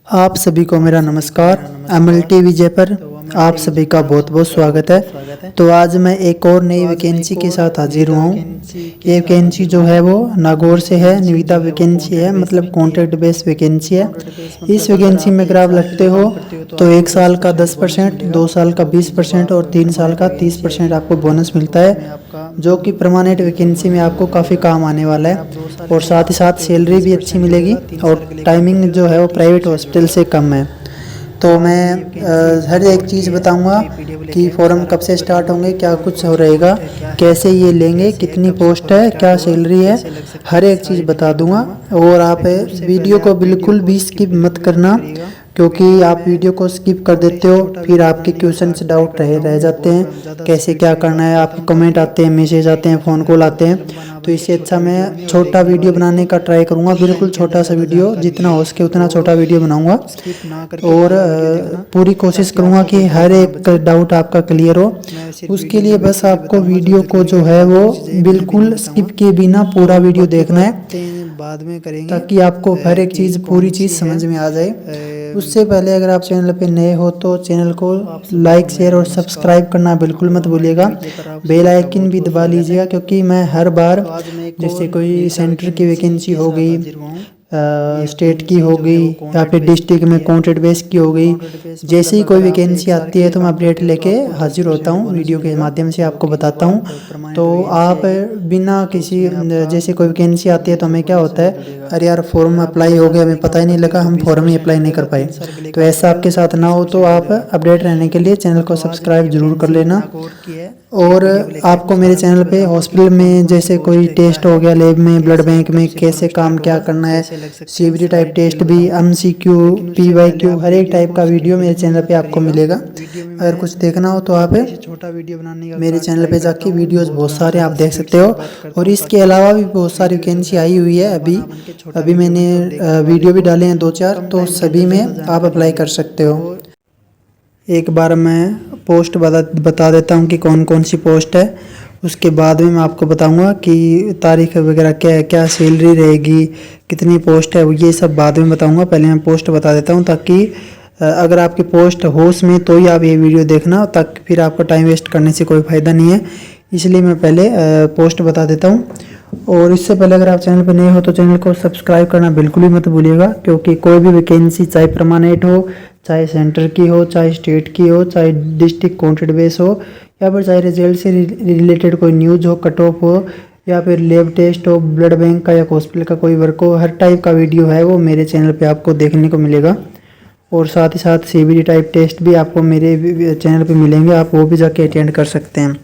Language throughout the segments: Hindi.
आप सभी को मेरा नमस्कार। MLT विजय पर आप सभी का बहुत बहुत स्वागत है। तो आज मैं एक और नई वैकेंसी के साथ हाजिर हुआ हूँ। ये वैकेंसी जो है वो नागौर से है, निविदा वैकेंसी है, मतलब कॉन्ट्रैक्ट बेस वैकेंसी है। इस वैकेंसी में अगर आप लगते हो तो 1 साल का 10%, 2 साल का 20% और 3 साल का 30% आपको बोनस मिलता है, जो कि परमानेंट वैकेंसी में आपको काफ़ी काम आने वाला है। और साथ ही साथ सैलरी भी अच्छी मिलेगी और टाइमिंग जो है वो प्राइवेट हॉस्पिटल से कम है। तो मैं हर एक चीज़ बताऊंगा कि फॉर्म कब से स्टार्ट होंगे, क्या कुछ हो रहेगा, कैसे ये लेंगे, कितनी पोस्ट है, क्या सैलरी है, हर एक चीज़ बता दूंगा। और आप वीडियो को बिल्कुल भी स्किप मत करना, क्योंकि आप वीडियो को स्किप कर देते हो फिर आपके क्वेश्चंस डाउट रह जाते हैं, कैसे क्या करना है, आपके कमेंट आते हैं, मैसेज आते हैं, फ़ोन कॉल आते हैं। तो इससे अच्छा मैं छोटा वीडियो बनाने का ट्राई करूँगा, बिल्कुल छोटा सा वीडियो, जितना हो सके उतना छोटा वीडियो बनाऊँगा और पूरी कोशिश करूँगा कि हर एक डाउट आपका क्लियर हो। उसके लिए बस आपको वीडियो को जो है वो बिल्कुल स्किप किए बिना पूरा वीडियो देखना है, बाद में करेंगे, ताकि आपको हर एक चीज़ पूरी चीज़ समझ में आ जाए। उससे पहले अगर आप चैनल पे नए हो तो चैनल को लाइक, शेयर और सब्सक्राइब करना बिल्कुल मत भूलिएगा। बेल आइकन भी दबा लीजिएगा, क्योंकि मैं हर बार जैसे कोई सेंटर की वैकेंसी हो गई, स्टेट की हो गई या फिर डिस्ट्रिक्ट में कॉन्ट्रैक्ट बेस की हो गई, जैसे ही कोई वैकेंसी आती है तो मैं अपडेट लेके हाजिर होता हूँ, वीडियो के माध्यम से आपको बताता हूँ। तो आप बिना किसी जैसे कोई वैकेंसी आती है तो हमें क्या होता है, अरे यार फॉर्म अप्लाई हो गया, हमें पता ही नहीं लगा, हम फॉर्म ही अप्लाई नहीं कर पाए। तो ऐसा आपके साथ ना हो, तो आप अपडेट रहने के लिए चैनल को सब्सक्राइब जरूर कर लेना। और आपको मेरे चैनल पे हॉस्पिटल में जैसे कोई टेस्ट हो गया, लैब में, ब्लड बैंक में कैसे काम क्या करना है, CBT टाइप टेस्ट भी, MCQ, PYQ, हर एक टाइप का वीडियो मेरे चैनल पे आपको मिलेगा। अगर कुछ देखना हो तो आप मेरे चैनल पे जाके वीडियोस बहुत सारे आप देख सकते हो। और इसके अलावा भी बहुत सारी वैकेंसी आई हुई है, अभी मैंने वीडियो भी डाले हैं 2-4, तो सभी में आप अप्लाई कर सकते हो। एक बार मैं पोस्ट बता देता हूँ कि कौन कौन सी पोस्ट है, उसके बाद में मैं आपको बताऊंगा कि तारीख वगैरह क्या है, क्या सैलरी रहेगी, कितनी पोस्ट है, ये सब बाद में बताऊंगा। पहले मैं पोस्ट बता देता हूँ, ताकि अगर आपकी पोस्ट होश में तो ही आप ये वीडियो देखना, ताकि फिर आपका टाइम वेस्ट करने से कोई फ़ायदा नहीं है। इसलिए मैं पहले पोस्ट बता देता हूँ। और इससे पहले अगर आप चैनल पर नए हो तो चैनल को सब्सक्राइब करना बिल्कुल भी मत भूलिएगा, क्योंकि कोई भी वैकेंसी चाहे परमानेंट हो, चाहे सेंटर की हो, चाहे स्टेट की हो, चाहे डिस्ट्रिक्ट कॉन्ट्रैक्ट बेस हो, या फिर चाहे रिजल्ट से रिलेटेड कोई न्यूज़ हो, कट ऑफ हो, या फिर लैब टेस्ट हो, ब्लड बैंक का या हॉस्पिटल का कोई वर्क हो, हर टाइप का वीडियो है वो मेरे चैनल पे आपको देखने को मिलेगा। और साथ ही साथ CBT टाइप टेस्ट भी आपको मेरे चैनल पे मिलेंगे, आप वो भी जाके अटेंड कर सकते हैं।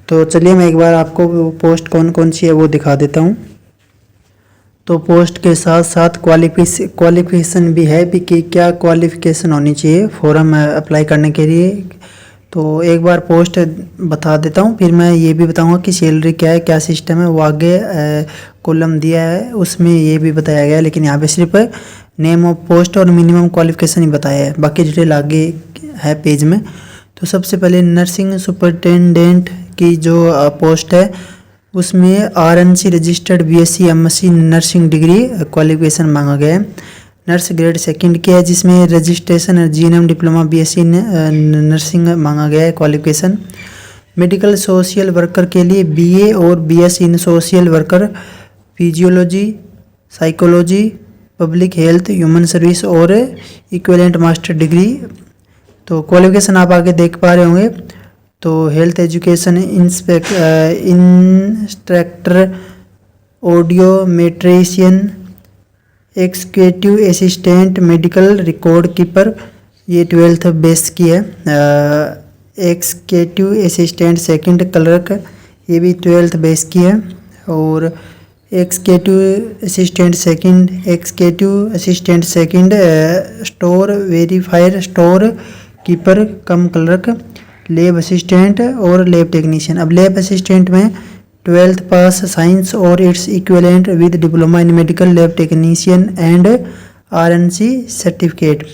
तो चलिए मैं एक बार आपको पोस्ट कौन कौन सी है वो दिखा देता हूँ। तो पोस्ट के साथ साथ क्वालिफिकेशन भी है भी कि क्या क्वालिफिकेशन होनी चाहिए फॉर्म अप्लाई करने के लिए। तो एक बार पोस्ट बता देता हूँ, फिर मैं ये भी बताऊँगा कि सैलरी क्या है, क्या सिस्टम है, वो आगे कॉलम दिया है उसमें ये भी बताया गया है, लेकिन यहाँ पे सिर्फ नेम ऑफ पोस्ट और मिनिमम क्वालिफिकेशन ही बताया है, बाकी डिटेल आगे है पेज में। तो सबसे पहले नर्सिंग सुपरिटेंडेंट की जो पोस्ट है, उसमें RNC registered BSc MSc nursing degree qualification मांगा गया है। नर्स ग्रेड 2 की है, जिसमें registration GNM diploma BSc nursing मांगा गया है क्वालिफिकेशन। मेडिकल सोशल वर्कर के लिए BA और BS in social worker, physiology, psychology, public health, human service और इक्विवेलेंट मास्टर डिग्री। तो क्वालिफिकेशन आप आगे देख पा रहे होंगे। तो health education instructor, audiometrician, executive assistant, medical record keeper, ये 12th बेस की है। एग्जीक्यूटिव असिस्टेंट सेकंड क्लर्क, ये भी 12th बेस की है। और executive assistant second store verifier, store keeper cum clerk, lab assistant और लैब टेक्नीशियन। अब लैब असिस्टेंट में 12th पास साइंस और its equivalent with diploma in medical lab technician and RNC certificate.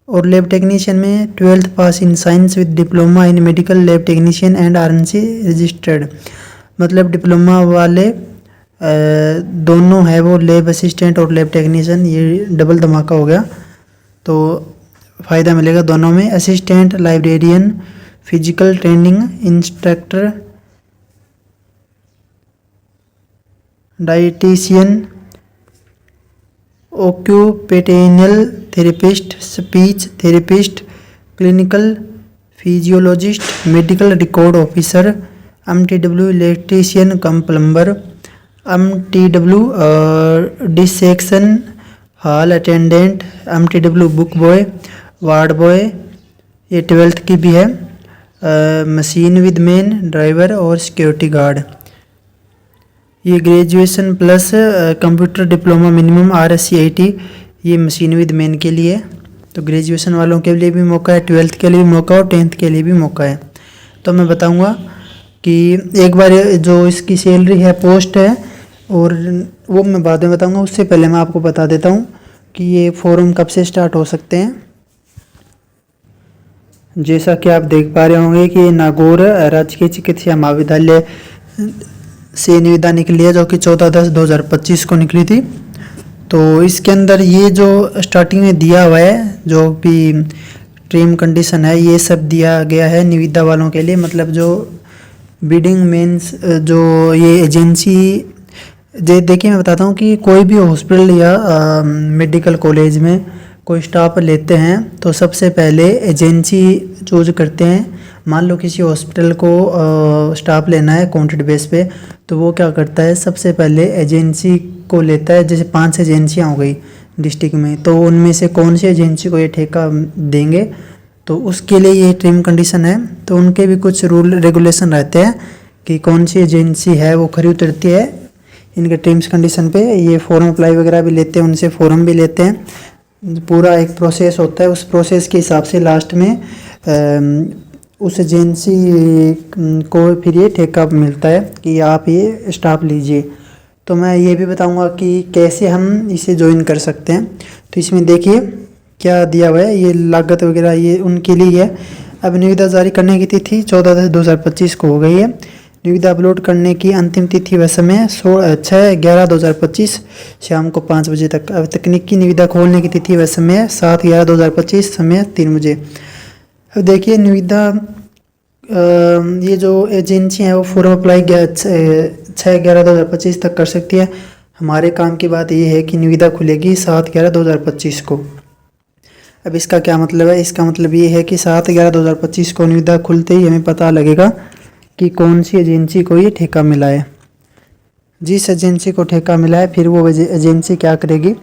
और लैब टेक्नीशियन में 12th pass in science with diploma in medical lab technician and RNC registered. मतलब डिप्लोमा वाले दोनों है वो, लैब असिस्टेंट और लैब टेक्नीशियन, ये डबल धमाका हो गया। तो फ़ायदा मिलेगा दोनों में। Assistant librarian, physical training instructor, dietitian, occupational therapist, speech therapist, clinical physiologist, medical record officer, MTW electrician cum plumber, MTW dissection hall attendant, MTW book boy, ward boy, ये 12th की भी है, मशीन विद मैन, ड्राइवर और सिक्योरिटी गार्ड। ये graduation plus computer diploma minimum RSC-IT, ये मशीन विद मैन के लिए। तो ग्रेजुएशन वालों के लिए भी मौका है, 12th के लिए भी मौका और 10th के लिए भी मौका है। तो मैं बताऊंगा कि एक बार जो इसकी सैलरी है, पोस्ट है, और वो मैं बाद में बताऊंगा। उससे पहले मैं आपको बता देता हूं कि ये फॉर्म कब से स्टार्ट हो सकते हैं। जैसा कि आप देख पा रहे होंगे कि नागौर राजकीय चिकित्सा महाविद्यालय से निविदा निकली है, जो कि 14/10/2025 को निकली थी। तो इसके अंदर ये जो स्टार्टिंग में दिया हुआ है, जो भी टर्म कंडीशन है, ये सब दिया गया है निविदा वालों के लिए। मतलब जो बिडिंग मेंस जो ये एजेंसी, देखिए मैं बताता हूँ कि कोई भी हॉस्पिटल या मेडिकल कॉलेज में कोई स्टाफ लेते हैं तो सबसे पहले एजेंसी चूज करते हैं। मान लो किसी हॉस्पिटल को स्टाफ लेना है कॉन्ट्रैक्ट बेस पे, तो वो क्या करता है, सबसे पहले एजेंसी को लेता है। जैसे 5 एजेंसियाँ हो गई डिस्ट्रिक्ट में, तो उनमें से कौन सी एजेंसी को ये ठेका देंगे, तो उसके लिए ये टर्म कंडीशन है। तो उनके भी कुछ रूल रेगुलेशन रहते हैं कि कौन सी एजेंसी है वो खरी उतरती है इनके टर्म्स कंडीशन पे। ये फॉर्म अप्लाई वगैरह भी लेते हैं, उनसे फॉर्म भी लेते हैं। पूरा एक प्रोसेस होता है, उस प्रोसेस के हिसाब से लास्ट में उस एजेंसी को फिर ये ठेका मिलता है कि आप ये स्टाफ लीजिए। तो मैं ये भी बताऊंगा कि कैसे हम इसे ज्वाइन कर सकते हैं। तो इसमें देखिए क्या दिया हुआ है, ये लागत वगैरह ये उनके लिए है। अब निविदा जारी करने की तिथि 14/10/2025 को हो गई है। निविदा अपलोड करने की अंतिम तिथि व समय 6/11/2025 शाम को 5 बजे तक। अब तकनीकी निविदा खोलने की तिथि व समय 7/11/2025 समय 3 बजे। अब देखिए निविदा ये जो एजेंसी है वो फॉर्म अप्लाई 6/11/2025 तक कर सकती है। हमारे काम की बात ये है कि निविदा खुलेगी 7/11/2025 को। अब इसका क्या मतलब है, इसका मतलब ये है कि 7/11/2025 को निविदा खुलते ही हमें पता लगेगा कि कौन सी एजेंसी को ये ठेका मिला है। जिस एजेंसी को ठेका मिला है फिर वो एजेंसी क्या करेगी।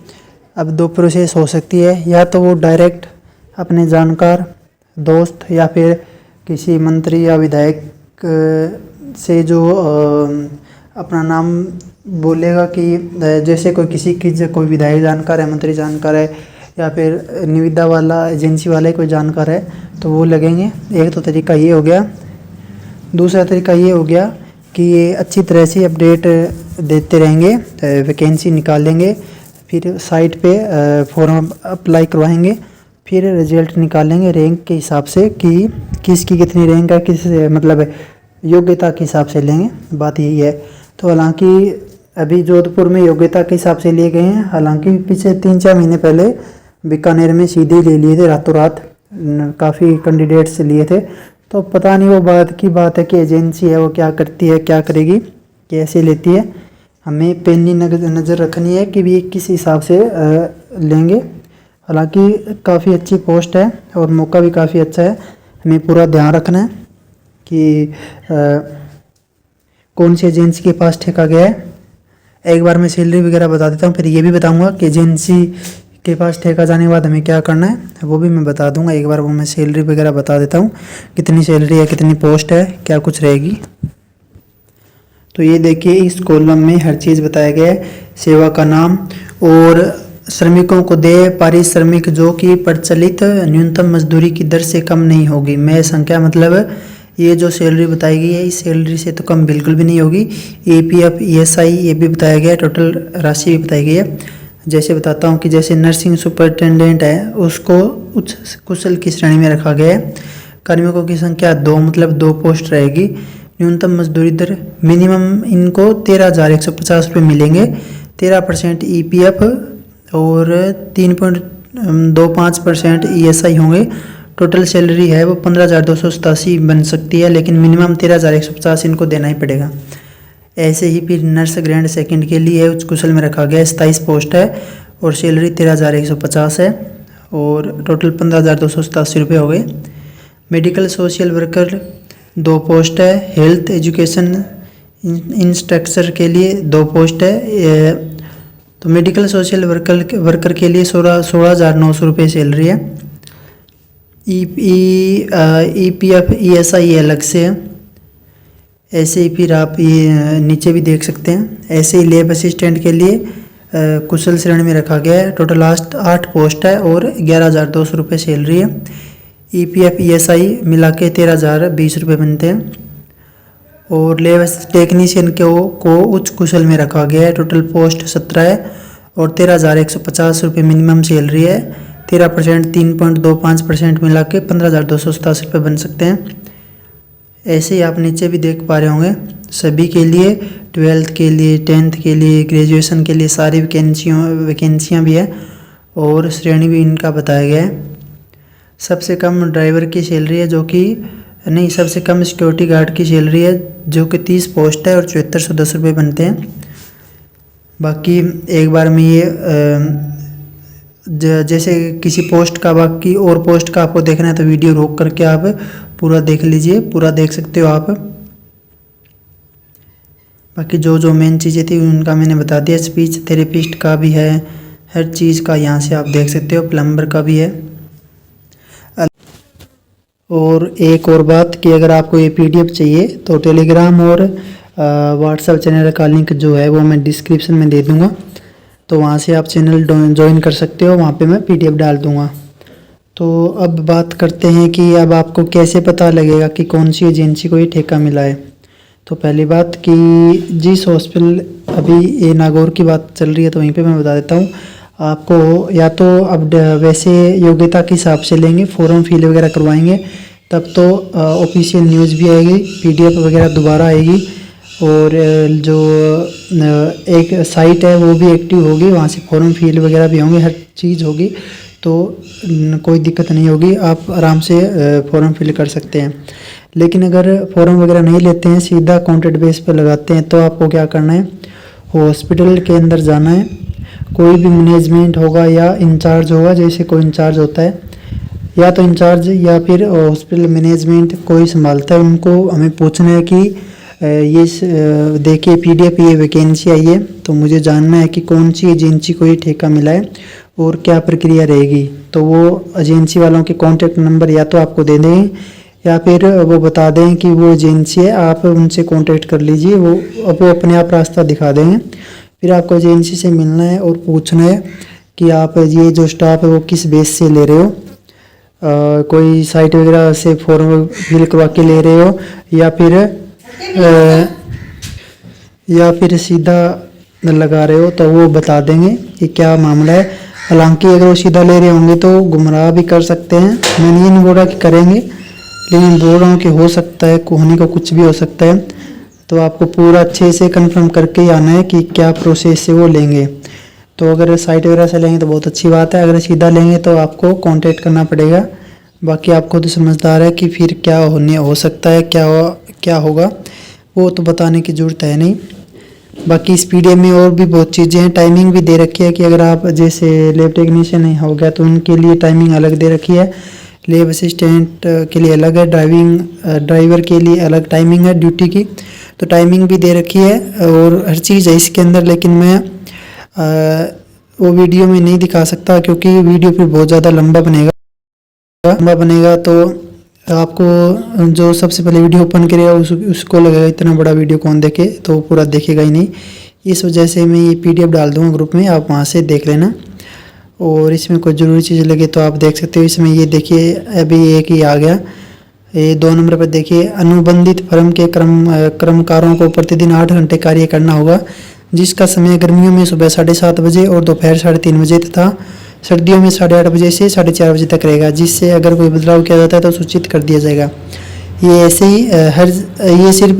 अब 2 प्रोसेस हो सकती है, या तो वो डायरेक्ट अपने जानकार दोस्त या फिर किसी मंत्री या विधायक से जो अपना नाम बोलेगा कि जैसे कोई किसी की कोई विधायक जानकार है, मंत्री जानकार है, या फिर निविदा वाला एजेंसी वाले कोई जानकार है, तो वो लगेंगे। एक तो तरीका ये हो गया। दूसरा तरीका ये हो गया कि ये अच्छी तरह से अपडेट देते रहेंगे, वैकेंसी निकालेंगे, फिर साइट पे फॉर्म अप्लाई करवाएंगे, फिर रिजल्ट निकालेंगे रैंक के हिसाब से कि किसकी कितनी रैंक है, किस मतलब योग्यता के हिसाब से लेंगे। बात यही है। तो हालांकि अभी जोधपुर में योग्यता के हिसाब से लिए गए हैं, हालांकि पिछले 3-4 महीने पहले बीकानेर में सीधे ले लिए थे, रातों रात काफ़ी कैंडिडेट्स लिए थे। तो पता नहीं वो बात की बात है कि एजेंसी है वो क्या करती है, क्या करेगी, कैसे लेती है। हमें पैनी नज़र रखनी है कि भी किस हिसाब से लेंगे। हालांकि काफ़ी अच्छी पोस्ट है और मौका भी काफ़ी अच्छा है। हमें पूरा ध्यान रखना है कि कौन सी एजेंसी के पास ठेका गया है। एक बार मैं सैलरी वगैरह बता देता हूँ, फिर ये भी बताऊँगा कि एजेंसी के पास ठेका जाने के बाद हमें क्या करना है, वो भी मैं बता दूंगा। एक बार वो मैं सैलरी वगैरह बता देता हूँ, कितनी सैलरी है, कितनी पोस्ट है, क्या कुछ रहेगी। तो ये देखिए इस कॉलम में हर चीज़ बताया गया है। सेवा का नाम और श्रमिकों को देय पारिश्रमिक जो कि प्रचलित न्यूनतम मजदूरी की दर से कम नहीं होगी। मैं संख्या मतलब ये जो सैलरी बताई गई है इस सैलरी से तो कम बिल्कुल भी नहीं होगी। APF ESI ये भी बताया गया है, टोटल राशि भी बताई गई है। जैसे बताता हूँ कि जैसे नर्सिंग सुपरिटेंडेंट है उसको उच्च कुशल की श्रेणी में रखा गया है। कार्मिकों की संख्या 2 मतलब 2 पोस्ट रहेगी। न्यूनतम मजदूरी दर मिनिमम इनको 13,150 रुपये मिलेंगे। 13% EPF और 2-5% ESI होंगे। टोटल सैलरी है वो 15,287 बन सकती है, लेकिन मिनिमम 13,150 इनको देना ही पड़ेगा। ऐसे ही फिर नर्स ग्रेड सेकंड के लिए उच्च कुशल में रखा गया 27 पोस्ट है और सैलरी 13,150 है और टोटल 15,287 रुपये हो गए। मेडिकल सोशल वर्कर 2 पोस्ट है। हेल्थ एजुकेशन इंस्ट्रक्टर के लिए 2 पोस्ट है। तो मेडिकल सोशल वर्कर के लिए 16,900 रुपये सैलरी है। EPF ESI अलग से है। ऐसे ही फिर आप ये नीचे भी देख सकते हैं। ऐसे ही लैब असिस्टेंट के लिए कुशल श्रेणी में रखा गया है। टोटल 8 पोस्ट है और 11,200 रुपये सैलरी है। EPF ESI मिला के 13,020 रुपये बनते हैं। और लैब टेक्नीशियन को उच्च कुशल में रखा गया है। टोटल पोस्ट 17 है और 13,150 रुपये मिनिमम सैलरी है। 13% 3.25% मिला के 15,287 रुपये बन सकते हैं। ऐसे ही आप नीचे भी देख पा रहे होंगे सभी के लिए 12th के लिए 10th के लिए ग्रेजुएशन के लिए सारी वैकेंसियाँ भी है और श्रेणी भी इनका बताया गया है। सबसे कम ड्राइवर की सैलरी है सबसे कम सिक्योरिटी गार्ड की सैलरी है जो कि 30 पोस्ट है और 7410 रुपये बनते हैं। बाकी एक बार में ये जैसे किसी पोस्ट का बाकी और पोस्ट का आपको देखना है तो वीडियो रोक करके आप पूरा देख लीजिए, पूरा देख सकते हो आप। बाकी जो मेन चीज़ें थी उनका मैंने बता दिया। स्पीच थेरेपिस्ट का भी है, हर चीज़ का यहाँ से आप देख सकते हो, प्लम्बर का भी है। और एक और बात कि अगर आपको ये PDF चाहिए तो टेलीग्राम और व्हाट्सएप चैनल का लिंक जो है वो मैं डिस्क्रिप्शन में दे दूँगा, तो वहाँ से आप चैनल ज्वाइन कर सकते हो। वहाँ पे मैं PDF डाल दूँगा। तो अब बात करते हैं कि अब आपको कैसे पता लगेगा कि कौन सी एजेंसी को ये ठेका मिला है। तो पहली बात कि जिस हॉस्पिटल अभी ये नागौर की बात चल रही है तो वहीं पे मैं बता देता हूँ आपको। या तो अब वैसे योग्यता के हिसाब से लेंगे, फॉर्म फिल वगैरह करवाएंगे, तब तो ऑफिशियल न्यूज़ भी आएगी, PDF वगैरह दोबारा आएगी और जो एक साइट है वो भी एक्टिव होगी, वहाँ से फॉर्म फिल वगैरह भी होंगे, हर चीज़ होगी, तो कोई दिक्कत नहीं होगी, आप आराम से फॉर्म फिल कर सकते हैं। लेकिन अगर फॉर्म वगैरह नहीं लेते हैं, सीधा कॉन्ट्रैक्ट बेस पर लगाते हैं, तो आपको क्या करना है, हॉस्पिटल के अंदर जाना है। कोई भी मैनेजमेंट होगा या इंचार्ज होगा, जैसे कोई इंचार्ज होता है या तो इंचार्ज या फिर हॉस्पिटल मैनेजमेंट कोई संभालता है, उनको हमें पूछना है कि ये देखिए PDF ये वैकेंसी आई है, तो मुझे जानना है कि कौन सी एजेंसी को ये ठेका मिला है और क्या प्रक्रिया रहेगी। तो वो एजेंसी वालों के कॉन्टैक्ट नंबर या तो आपको दे देंगे या फिर वो बता दें कि वो एजेंसी है, आप उनसे कॉन्टैक्ट कर लीजिए, वो अपने आप रास्ता दिखा देंगे। फिर आपको एजेंसी से मिलना है और पूछना है कि आप ये जो स्टाफ है वो किस बेस से ले रहे हो, कोई साइट वगैरह से फॉर्म फिल करवा के ले रहे हो या फिर सीधा लगा रहे हो, तो वो बता देंगे कि क्या मामला है। हालांकि अगर वो सीधा ले रहे होंगे तो गुमराह भी कर सकते हैं, मैंने ये नहीं बोला कि करेंगे, लेकिन बोल रहा हूँ कि हो सकता है, होने का कुछ भी हो सकता है। तो आपको पूरा अच्छे से कंफर्म करके ही आना है कि क्या प्रोसेस से वो लेंगे। तो अगर साइट वगैरह से लेंगे तो बहुत अच्छी बात है, अगर सीधा लेंगे तो आपको कांटेक्ट करना पड़ेगा। बाकी आप खुद समझदार है कि फिर क्या हो सकता है, क्या होगा वो तो बताने की ज़रूरत है नहीं। बाकी इस PDF में और भी बहुत चीज़ें हैं, टाइमिंग भी दे रखी है कि अगर आप जैसे लैब टेक्नीशियन हो गया तो उनके लिए टाइमिंग अलग दे रखी है, लैब असिस्टेंट के लिए अलग है, ड्राइवर के लिए अलग टाइमिंग है ड्यूटी की, तो टाइमिंग भी दे रखी है और हर चीज़ है इसके अंदर। लेकिन मैं वो वीडियो में नहीं दिखा सकता क्योंकि वीडियो फिर बहुत ज़्यादा लंबा बनेगा तो आपको जो सबसे पहले वीडियो ओपन करेगा उसको लगेगा इतना बड़ा वीडियो कौन देखे, तो पूरा देखेगा ही नहीं। इस वजह से मैं ये PDF डाल दूँगा ग्रुप में, आप वहाँ से देख लेना। और इसमें कोई ज़रूरी चीज़ लगे तो आप देख सकते हो। इसमें ये देखिए अभी एक ही आ गया, ये 2 नंबर पर देखिए, अनुबंधित फर्म के कर्मकारों को प्रतिदिन 8 घंटे कार्य करना होगा, जिसका समय गर्मियों में सुबह 7:30 बजे और दोपहर 3:30 बजे तथा सर्दियों में 8:30 बजे से 4:30 बजे तक रहेगा, जिससे अगर कोई बदलाव किया जाता है तो सूचित कर दिया जाएगा। ये ऐसे ही ये सिर्फ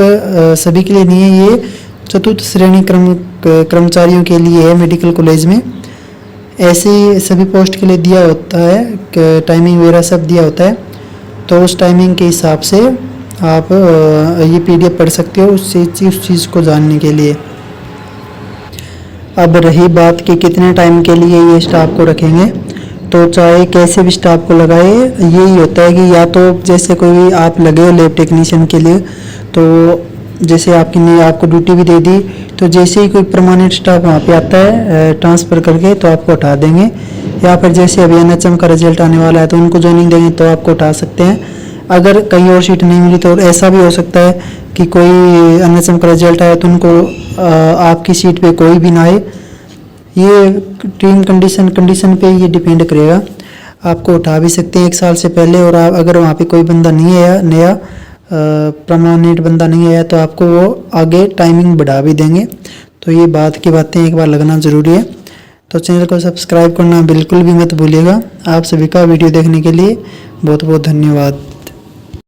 सभी के लिए नहीं है, ये चतुर्थ श्रेणी कर्मचारियों के लिए है मेडिकल कॉलेज में। ऐसे ही सभी पोस्ट के लिए दिया होता है कि टाइमिंग वगैरह सब दिया होता है, तो उस टाइमिंग के हिसाब से आप ये PDF पढ़ सकते हो उस चीज़ को जानने के लिए। अब रही बात कि कितने टाइम के लिए ये स्टाफ को रखेंगे, तो चाहे कैसे भी स्टाफ को लगाए, यही होता है कि या तो जैसे कोई आप लगे हो लैब टेक्नीशियन के लिए, तो जैसे आपको ड्यूटी भी दे दी, तो जैसे ही कोई परमानेंट स्टाफ वहाँ पे आता है ट्रांसफ़र करके, तो आपको हटा देंगे। या फिर जैसे अभी NHM का रिजल्ट आने वाला है तो उनको ज्वाइनिंग देंगे तो आपको उठा सकते हैं। अगर कहीं और सीट नहीं मिली तो ऐसा भी हो सकता है कि कोई NHM का रिजल्ट आए तो उनको आपकी सीट पे कोई भी ना आए। ये टीम कंडीशन पे ये डिपेंड करेगा। आपको उठा भी सकते हैं 1 साल से पहले, और आप अगर वहाँ पे कोई बंदा नहीं आया, नया परमानेंट बंदा नहीं आया, तो आपको वो आगे टाइमिंग बढ़ा भी देंगे। तो ये बातें एक बार लगना ज़रूरी है। तो चैनल को सब्सक्राइब करना बिल्कुल भी मत भूलिएगा। आप सभी का वीडियो देखने के लिए बहुत बहुत धन्यवाद।